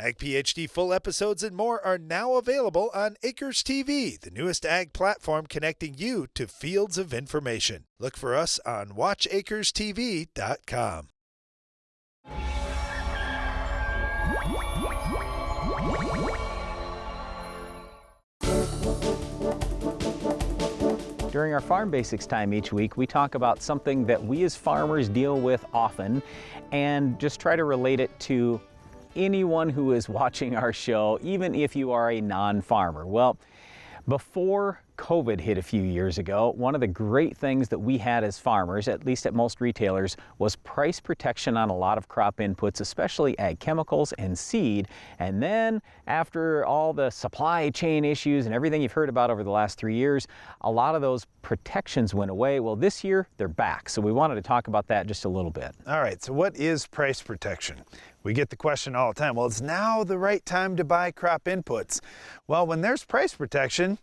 Ag PhD full episodes and more are now available on Acres TV, the newest ag platform connecting you to fields of information. Look for us on watchacrestv.com. During our Farm Basics time each week, we talk about something that we as farmers deal with often and just try to relate it to anyone who is watching our show, even if you are a non-farmer. Well, before COVID hit a few years ago, one of the great things that we had as farmers, at least at most retailers, was price protection on a lot of crop inputs, especially ag chemicals and seed. And then after all the supply chain issues and everything you've heard about over the last 3 years, a lot of those protections went away. Well, this year they're back. So we wanted to talk about that just a little bit. All right, so what is price protection? We get the question all the time, well, it's now the right time to buy crop inputs. Well, when there's price protection,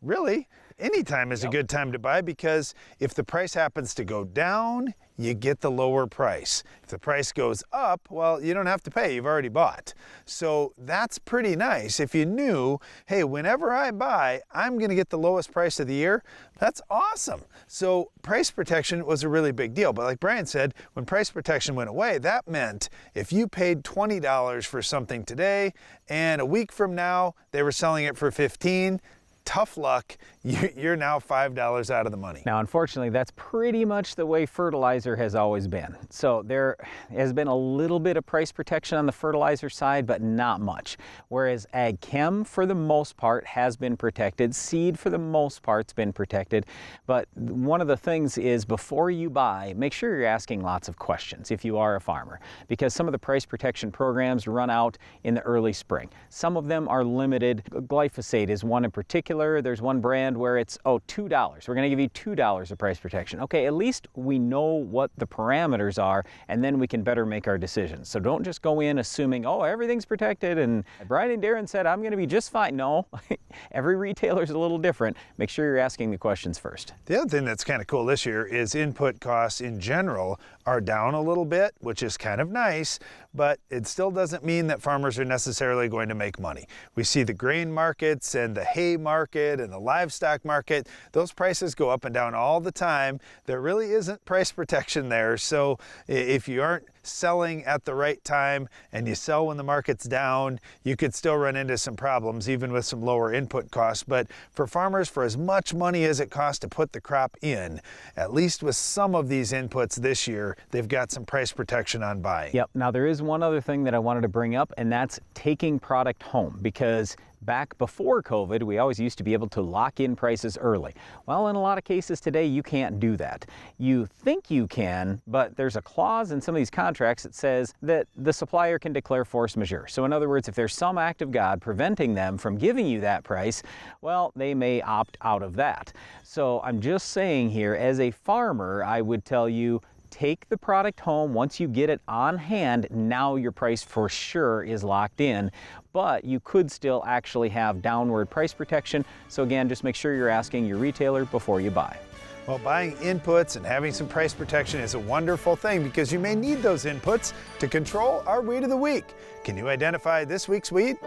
really, any time is a good time to buy, because if the price happens to go down, you get the lower price. If the price goes up, well, you don't have to pay, you've already bought. So that's pretty nice. If you knew, hey, whenever I buy, I'm gonna get the lowest price of the year, that's awesome. So price protection was a really big deal. But like Brian said, when price protection went away, that meant if you paid $20 for something today, and a week from now, they were selling it for $15, tough luck, you're now $5 out of the money. Now, unfortunately, that's pretty much the way fertilizer has always been. So there has been a little bit of price protection on the fertilizer side, but not much. Whereas ag chem, for the most part, has been protected. Seed, for the most part, has been protected. But one of the things is, before you buy, make sure you're asking lots of questions if you are a farmer, because some of the price protection programs run out in the early spring. Some of them are limited. Glyphosate is one in particular. There's one brand where it's, $2. We're going to give you $2 of price protection. Okay, at least we know what the parameters are, and then we can better make our decisions. So don't just go in assuming, everything's protected, and Brian and Darren said, I'm going to be just fine. No, every retailer is a little different. Make sure you're asking the questions first. The other thing that's kind of cool this year is input costs in general are down a little bit, which is kind of nice, but it still doesn't mean that farmers are necessarily going to make money. We see the grain markets and the hay market and the livestock market, those prices go up and down all the time. There really isn't price protection there. So if you aren't selling at the right time and you sell when the market's down, you could still run into some problems even with some lower input costs. But for farmers, for as much money as it costs to put the crop in, at least with some of these inputs this year, they've got some price protection on buying. Yep. Now there is one other thing that I wanted to bring up, and that's taking product home, because back before COVID, we always used to be able to lock in prices early. Well, in a lot of cases today, you can't do that. You think you can, but there's a clause in some of these contracts that says that the supplier can declare force majeure. So in other words, if there's some act of God preventing them from giving you that price, well, they may opt out of that. So I'm just saying here, as a farmer, I would tell you, take the product home. Once you get it on hand, now your price for sure is locked in, but you could still actually have downward price protection. So again, just make sure you're asking your retailer before you buy. Well, buying inputs and having some price protection is a wonderful thing, because you may need those inputs to control our weed of the week. Can you identify this week's weed?